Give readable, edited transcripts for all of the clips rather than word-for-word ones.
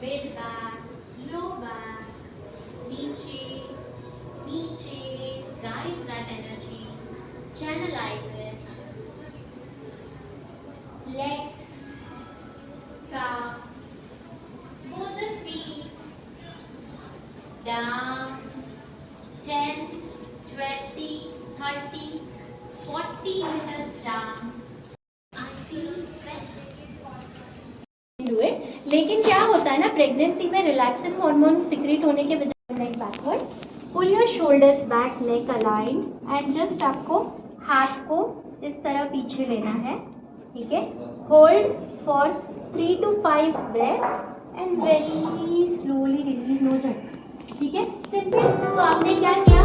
Mid back, low back, नीचे नीचे, guide that energy, channelize it, legs, calf, both the feet, down, 10, 20, 30, 40 meters down. I feel better. Do it. लेकिन क्या होता है ना, pregnancy में रिलैक्सिन हार्मोन सिक्रीट होने के वजह neck backward, pull your shoulders back, neck align, and just आपको हाथ को इस तरह पीछे लेना है, ठीक है। Hold for 3 to 5 breaths and very slowly release, no झटका, ठीक है, सिंपल। तो आपने क्या किया,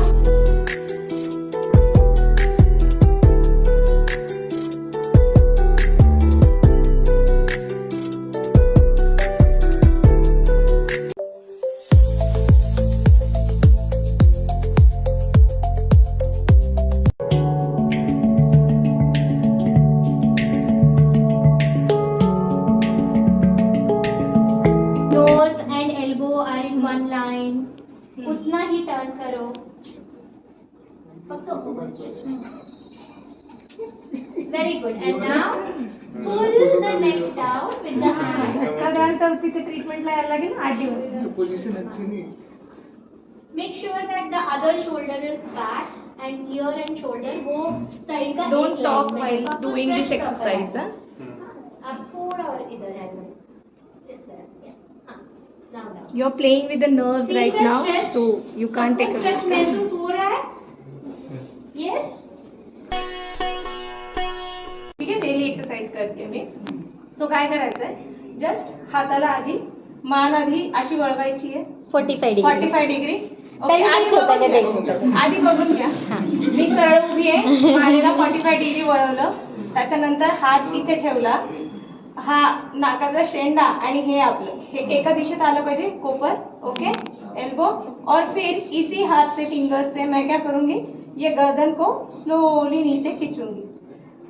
उतना ही टर्न करो, very good. And now pull the next down with the hand. तर तिथे ट्रीटमेंटला यायला लागेल 8 दिवस। पोझिशन अच्छी नाही। Make sure that the other shoulder is back and year and shoulder वो साइड का डोंट एक टॉक line में व्हाइल है। आपको doing this stretch proper exercise. है। अब थोड़ा और इधर है, इस तरह, हाँ, now down। You are playing with the nerves See right the now, stretch? so you can't take a stretch risk. महसूस हो रहा है? यस, ठीक आहे, डेली एक्सरसाइज करते मी। सो काय करायचंय, जस्ट हाताला आधी मान आधी अशी वळवायची आहे 45 डिग्री। 45 डिग्री। पहले आधी देखो, पहले बघून देखो। घ्या, आधी बघून घ्या। मी सरळ उभी आहे, मानेला 45 डिग्री वळवलं, त्याच्यानंतर हात इथे ठेवला, हा नाकाचा शेंडा आणि हे आपलं हे एका दिशेत आलं पाहिजे, कोपर, ओके, एल्बो, और फिर इसी हाथ से फिंगर्स से मैं क्या करूंगी, ये गर्दन को स्लोली नीचे खींचूंगी।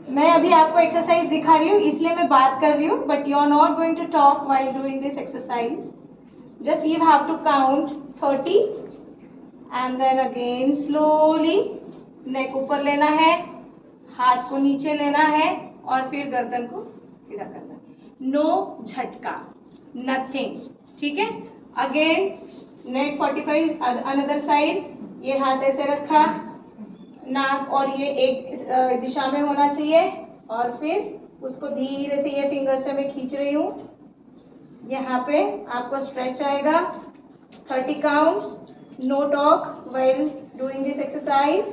मैं अभी आपको एक्सरसाइज दिखा रही हूँ इसलिए मैं बात कर रही हूँ, but you are not going to talk while doing this exercise. Just you have to count 30 and then again slowly neck ऊपर लेना है, हाथ को नीचे लेना है और फिर गर्दन को सीधा करना है। नो झटका, नथिंग, ठीक है। अगेन नेक 45, अनदर साइड, ये हाथ ऐसे रखा, नाक और ये एक दिशा में होना चाहिए, और फिर उसको धीरे से ये फिंगर से मैं खींच रही हूँ, यहाँ पे आपको स्ट्रेच आएगा। 30 counts, no talk while doing this exercise.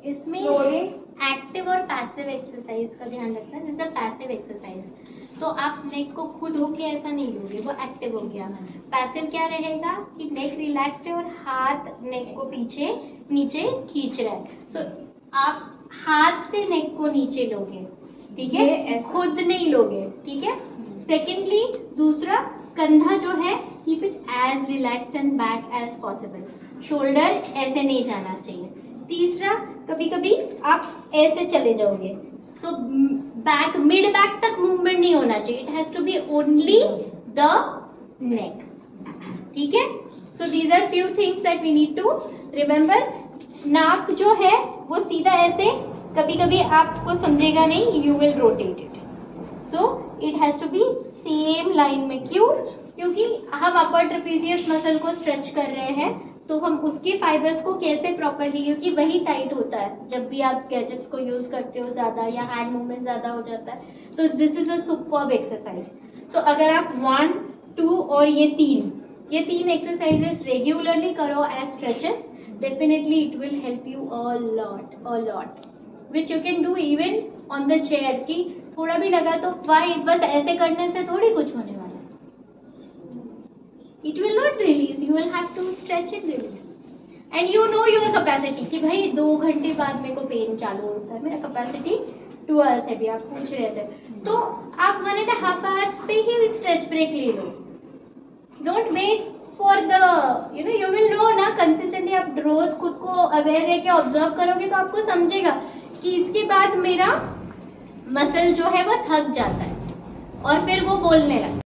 इसमें स्लोली एक्टिव और पैसिव एक्सरसाइज का ध्यान रखना है। जैसे पैसिव एक्सरसाइज, तो आप नेक को खुद होके ऐसा नहीं लोगे, वो एक्टिव हो गया। पैसिव क्या रहेगा कि नेक रिलैक्स्ड है और हाथ नेक को पीछे नीचे खींच रहा है, तो आप हाथ से नेक को नीचे लोगे, ठीक है, खुद नहीं लोगे, ठीक है। सेकेंडली, दूसरा, कंधा जो है keep it as relaxed and back as possible, shoulder ऐसे नहीं जाना चाहिए। तीसरा, कभी कभी आप ऐसे चले जाओगे, सो बैक, मिड बैक तक मूवमेंट नहीं होना चाहिए, it has to be only the neck, ठीक है। So these are few things that we need to remember. नाक जो है वो सीधा ऐसे, कभी कभी आपको समझेगा नहीं, you will rotate it, so it has to be same line में। क्यों? क्योंकि हम अपर ट्रेपेजियस मसल को स्ट्रेच कर रहे हैं, तो हम उसके फाइबर्स को कैसे प्रॉपरली, क्योंकि वही टाइट होता है जब भी आप गैजेट्स को यूज करते हो ज़्यादा या हैंड मूवमेंट ज़्यादा हो जाता है, तो this is a superb exercise. तो अगर आप 1, 2 और ये तीन एक्सरसाइजेस रेगुलरली करो as stretches, definitely it will help you a lot, which you can do even on the chair. की थोड़ा भी लगा तो वाई, बस ऐसे करने से थोड़ी कुछ होने वाला है, it will not release, you will have to stretch and release, and you know your capacity कि भाई 2 घंटे बाद मेरे को पेन चालू होता है, मेरा कैपेसिटी 2 आवर्स है भी, आप पूछ रहे थे, तो आप 1.5 आवर्स पे ही स्ट्रेच ब्रेक ले लो, don't wait for the, you will know ना कंसिस्टेंटली। आप रोज खुद को अवेयर रह के ऑब्जर्व करोगे तो आपको समझेगा कि इसके बाद मेरा मसल जो है वो थक जाता है और फिर वो बोलने लगता है।